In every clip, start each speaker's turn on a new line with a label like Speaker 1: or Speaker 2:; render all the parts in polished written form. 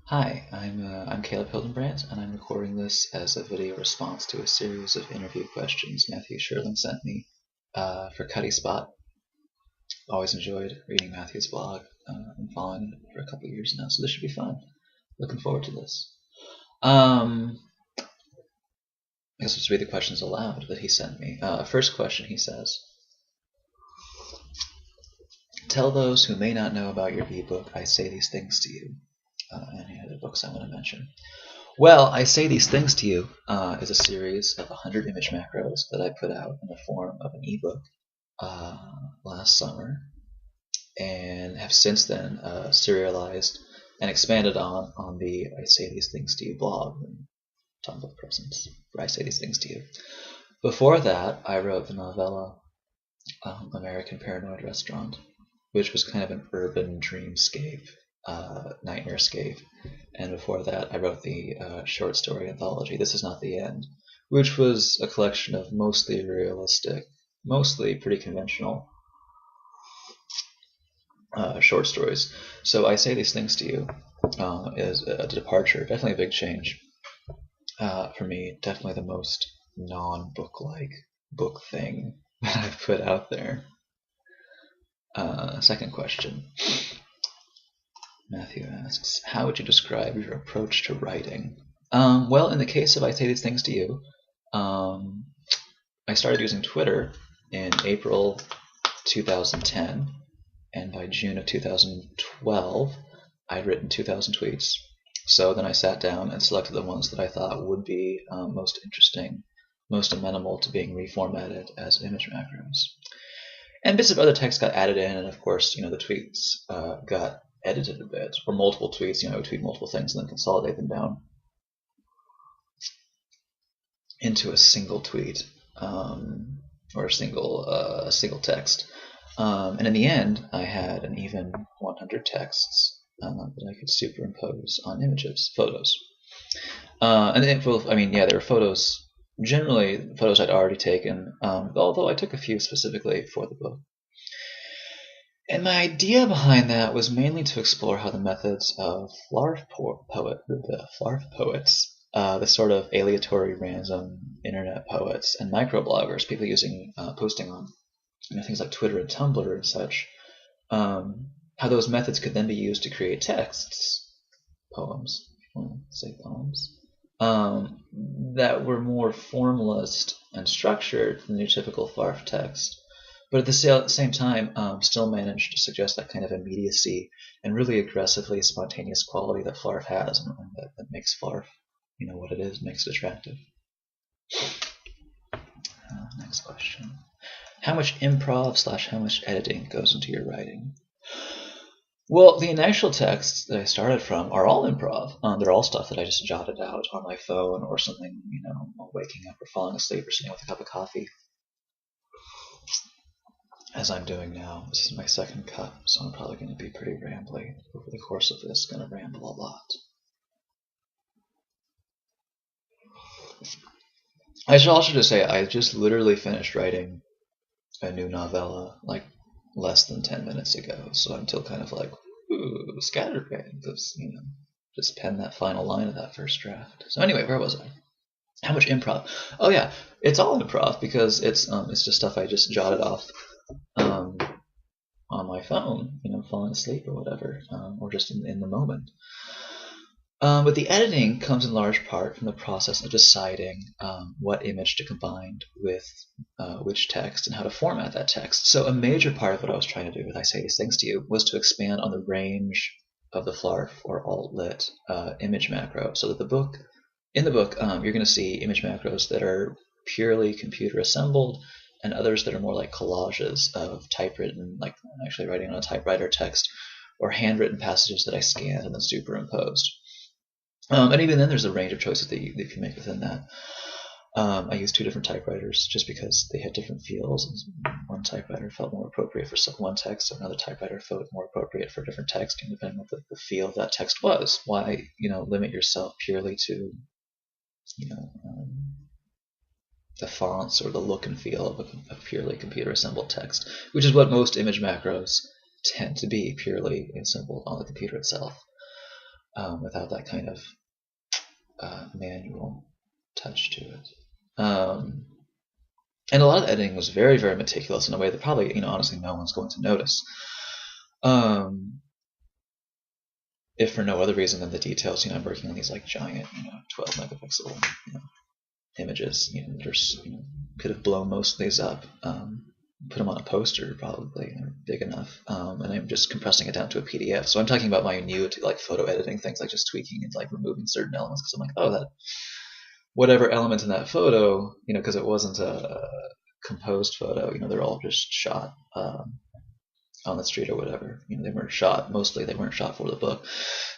Speaker 1: Hi, I'm Caleb Hildenbrandt, and I'm recording this as a video response to a series of interview questions Matthew Sherling sent me for Cutty Spot. Always enjoyed reading Matthew's blog and following it for a couple of years now, so this should be fun. Looking forward to this. I guess let's read the questions aloud that he sent me. First question, he says, "Tell those who may not know about your ebook, I Say These Things to You." Any other books I want to mention? Well, I Say These Things to You is a series of 100 image macros that I put out in the form of an ebook last summer, and have since then serialized and expanded on the I Say These Things to You blog and Tumblr presence where I Say These Things to You. Before that, I wrote the novella American Paranoid Restaurant, which was kind of an urban dreamscape, nightmarescape. And before that, I wrote the short story anthology This Is Not the End, which was a collection of mostly realistic, mostly pretty conventional short stories. So I Say These Things to You is a departure, definitely a big change for me, definitely the most non-book-like book thing that I've put out there. Second question. Matthew asks, how would you describe your approach to writing? Well, in the case of I Say These Things to You, I started using Twitter in April 2010, and by June of 2012, I'd written 2,000 tweets. So then I sat down and selected the ones that I thought would be most interesting, most amenable to being reformatted as image macros. And bits of other text got added in, and of course, the tweets got edited a bit, or multiple tweets. I would tweet multiple things and then consolidate them down into a single tweet or a single text. And in the end, I had an even 100 texts that I could superimpose on photos. And they were photos. Generally, photos I'd already taken, although I took a few specifically for the book. And my idea behind that was mainly to explore how the methods of flarf poets, the sort of aleatory random internet poets and microbloggers, people posting on things like Twitter and Tumblr and such, how those methods could then be used to create texts, poems, that were more formalist and structured than your typical flarf text, but at the same time still managed to suggest that kind of immediacy and really aggressively spontaneous quality that flarf has, and that makes flarf, what it is, makes it attractive. Next question. How much improv / how much editing goes into your writing? Well, the initial texts that I started from are all improv. They're all stuff that I just jotted out on my phone or something, while waking up or falling asleep or sitting with a cup of coffee, as I'm doing now. This is my second cup, so I'm probably going to be pretty rambly over the course of this. Going to ramble a lot. I should also just say I just literally finished writing a new novella like less than 10 minutes ago, so I'm still kind of like, ooh, scatterbrained, because just pen that final line of that first draft. So anyway, where was I? How much improv? Oh yeah, it's all improv because it's just stuff I just jotted off on my phone, falling asleep or whatever, or just in the moment. But the editing comes in large part from the process of deciding what image to combine with which text and how to format that text. So a major part of what I was trying to do with I Say These Things to You was to expand on the range of the flarf or alt-lit image macro, so that in the book, you're going to see image macros that are purely computer assembled, and others that are more like collages of typewritten, like actually writing on a typewriter text, or handwritten passages that I scanned and then superimposed. And even then, there's a range of choices that you can make within that. I used 2 different typewriters just because they had different feels. One typewriter felt more appropriate for one text, another typewriter felt more appropriate for a different text, depending on what the feel of that text was. Why, limit yourself purely to, the fonts or the look and feel of a purely computer-assembled text, which is what most image macros tend to be, purely assembled on the computer itself. without that kind of manual touch to it. And a lot of the editing was very, very meticulous in a way that probably, honestly, no one's going to notice. If for no other reason than the details, I'm working on these like giant, 12 megapixel, images. Could have blown most of these up, put them on a poster probably, they're big enough, and I'm just compressing it down to a PDF. So I'm talking about my minute like photo editing things, like just tweaking and like removing certain elements, because I'm like, oh, that whatever element in that photo, because it wasn't a composed photo, they're all just shot on the street or whatever. They weren't shot, mostly they weren't shot for the book.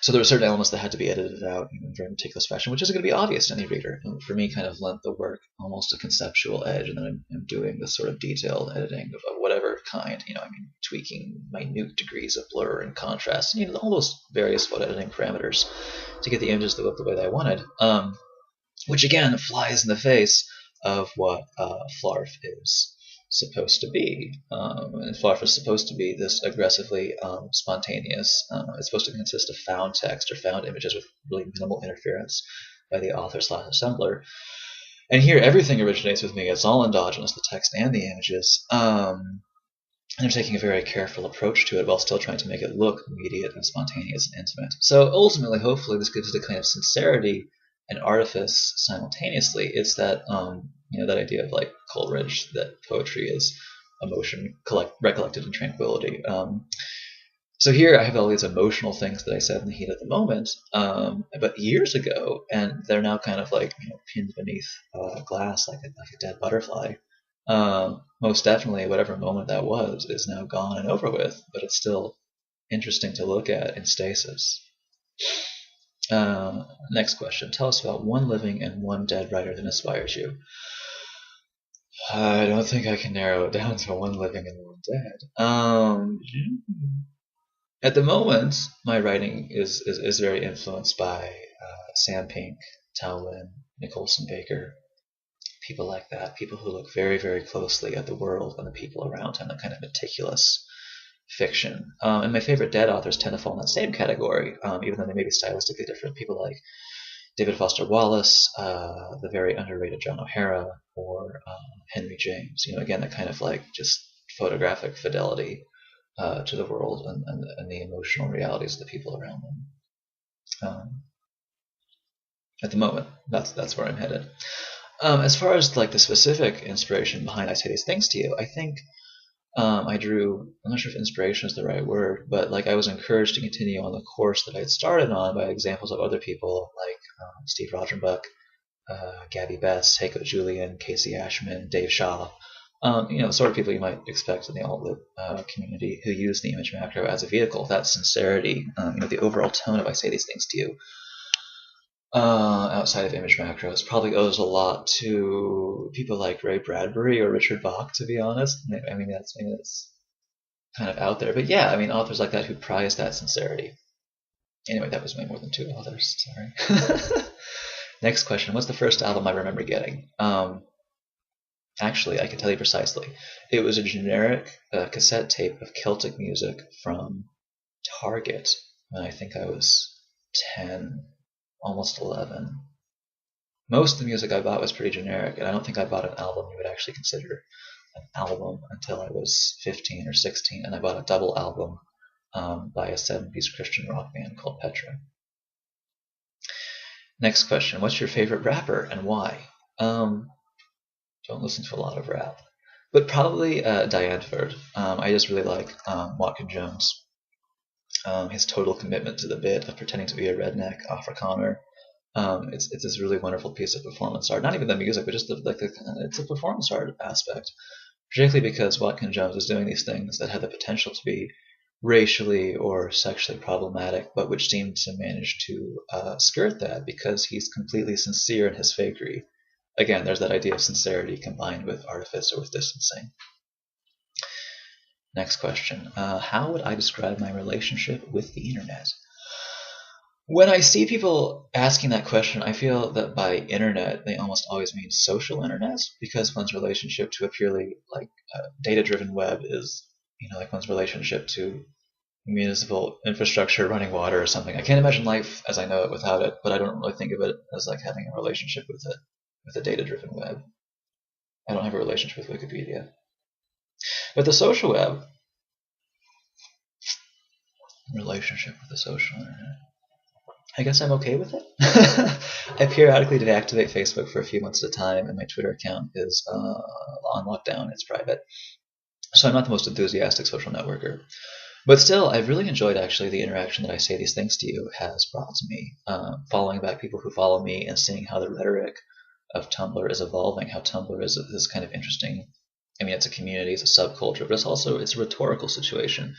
Speaker 1: So there were certain elements that had to be edited out in a very meticulous fashion, which isn't going to be obvious to any reader. And for me, kind of lent the work almost a conceptual edge, and then I'm doing this sort of detailed editing of whatever kind, tweaking minute degrees of blur and contrast, and all those various photo editing parameters to get the images to look the way that I wanted. Which again flies in the face of what Flarf is supposed to be. And Flarf is supposed to be this aggressively spontaneous. It's supposed to consist of found text or found images with really minimal interference by the author/assembler. And here everything originates with me. It's all endogenous, the text and the images. And I'm taking a very careful approach to it while still trying to make it look immediate and spontaneous and intimate. So ultimately, hopefully, this gives it a kind of sincerity and artifice simultaneously. It's that that idea of like Coleridge, that poetry is emotion recollected in tranquility. So here I have all these emotional things that I said in the heat of the moment, but years ago, and they're now kind of like pinned beneath glass like a dead butterfly. Most definitely, whatever moment that was is now gone and over with, but it's still interesting to look at in stasis. Next question. Tell us about one living and one dead writer that inspires you. I don't think I can narrow it down to one living and one dead. At the moment, my writing is very influenced by Sam Pink, Tao Lin, Nicholson Baker, people like that, people who look very, very closely at the world and the people around him, that kind of meticulous fiction. And my favorite dead authors tend to fall in that same category, even though they may be stylistically different. People like David Foster Wallace, the very underrated John O'Hara, or Henry James. Again, that kind of like just photographic fidelity to the world and the emotional realities of the people around them. At the moment, that's where I'm headed. As far as like the specific inspiration behind I Say These Things to You, I think I drew, I'm not sure if inspiration is the right word, but like I was encouraged to continue on the course that I had started on by examples of other people like Steve Rodenbuck, Gabby Bess, Heiko Julian, Casey Ashman, Dave Shaw, the sort of people you might expect in the alt-lit community who use the image macro as a vehicle. That sincerity, the overall tone of I Say These Things to You, outside of image macros, probably owes a lot to people like Ray Bradbury or Richard Bach, to be honest. I mean, that's kind of out there. But yeah, I mean, authors like that who prize that sincerity. Anyway, that was way more than two authors. Sorry. Next question. What's the first album I remember getting? Actually, I can tell you precisely. It was a generic cassette tape of Celtic music from Target when I think I was 10, almost 11. Most of the music I bought was pretty generic, and I don't think I bought an album you would actually consider an album until I was 15 or 16, and I bought a double album by a 7-piece Christian rock band called Petra. Next question. What's your favorite rapper and why? Don't listen to a lot of rap, but probably Diane Ford. I just really like Watkin Jones. His total commitment to the bit of pretending to be a redneck Afrikaner. It's this really wonderful piece of performance art. Not even the music, but just it's a performance art aspect. Particularly because Watkin Jones is doing these things that have the potential to be racially or sexually problematic, but which seem to manage to skirt that because he's completely sincere in his fakery. Again, there's that idea of sincerity combined with artifice or with distancing. Next question. How would I describe my relationship with the internet? When I see people asking that question, I feel that by internet, they almost always mean social internet, because one's relationship to a purely data-driven web is, like one's relationship to municipal infrastructure, running water or something. I can't imagine life as I know it without it, but I don't really think of it as like having a relationship with it, with a data-driven web. I don't have a relationship with Wikipedia. But the social web, relationship with the social internet, I guess I'm okay with it. I periodically deactivate Facebook for a few months at a time, and my Twitter account is on lockdown. It's private. So I'm not the most enthusiastic social networker. But still, I've really enjoyed actually the interaction that I Say These Things to You has brought to me. Following back people who follow me and seeing how the rhetoric of Tumblr is evolving, how Tumblr is this kind of interesting. I mean, it's a community, it's a subculture, but it's a rhetorical situation,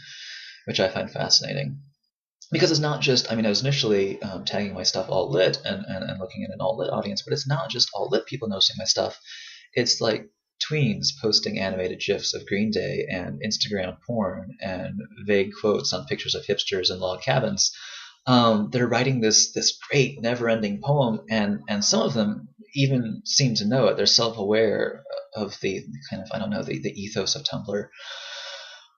Speaker 1: which I find fascinating. Because it's not just, I mean, I was initially tagging my stuff all lit and looking at an all lit audience, but it's not just all lit people noticing my stuff. It's like tweens posting animated GIFs of Green Day and Instagram porn and vague quotes on pictures of hipsters and log cabins. They're writing this great never-ending poem, and some of them even seem to know it. They're self-aware of the kind of, I don't know, the ethos of Tumblr.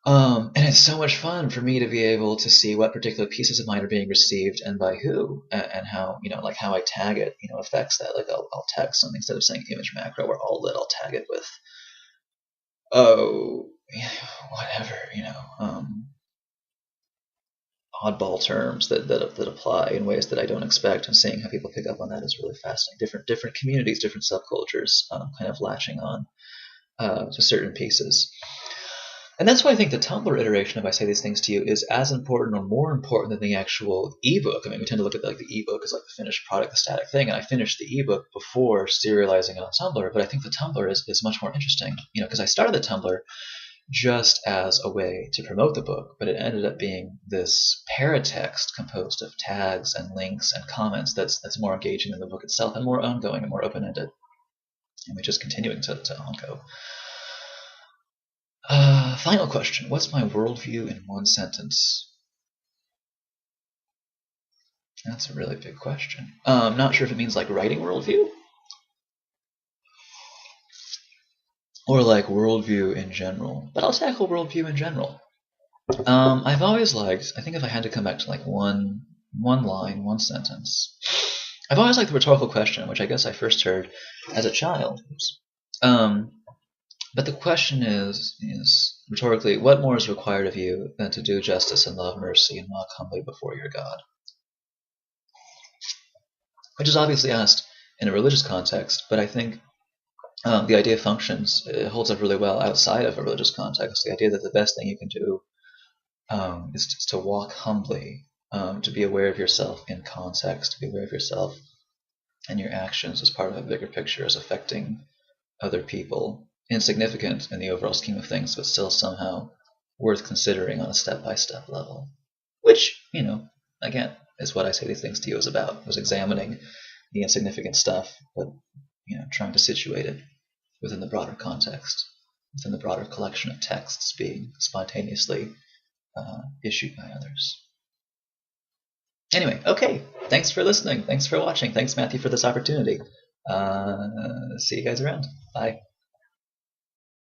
Speaker 1: And it's so much fun for me to be able to see what particular pieces of mine are being received and by who, and how, like how I tag it, affects that. Like I'll tag something instead of saying image macro or all lit, I'll tag it with, oh, whatever, oddball terms that apply in ways that I don't expect, and seeing how people pick up on that is really fascinating. Different communities, different subcultures, kind of latching on to certain pieces. And that's why I think the Tumblr iteration of I Say These Things to You is as important or more important than the actual ebook. I mean, we tend to look at like the ebook as like the finished product, the static thing, and I finished the ebook before serializing it on Tumblr, but I think the Tumblr is much more interesting, because I started the Tumblr just as a way to promote the book, but it ended up being this paratext composed of tags and links and comments that's more engaging than the book itself and more ongoing and more open-ended, and which is continuing to ongo. Final question. What's my worldview in one sentence? That's a really big question. I'm not sure if it means like writing worldview or like worldview in general, but I'll tackle worldview in general. I've always liked, I think if I had to come back to like one line, one sentence, I've always liked the rhetorical question, which I guess I first heard as a child. But the question is rhetorically, what more is required of you than to do justice and love mercy and walk humbly before your God? Which is obviously asked in a religious context, but I think the idea functions, it holds up really well outside of a religious context. The idea that the best thing you can do is to walk humbly, to be aware of yourself in context, to be aware of yourself and your actions as part of a bigger picture, as affecting other people. Insignificant in the overall scheme of things, but still somehow worth considering on a step-by-step level. Which, again, is what I Say These Things to You is about. It was examining the insignificant stuff, but, trying to situate it within the broader context, within the broader collection of texts being spontaneously issued by others. Anyway, okay. Thanks for listening. Thanks for watching. Thanks, Matthew, for this opportunity. See you guys around. Bye.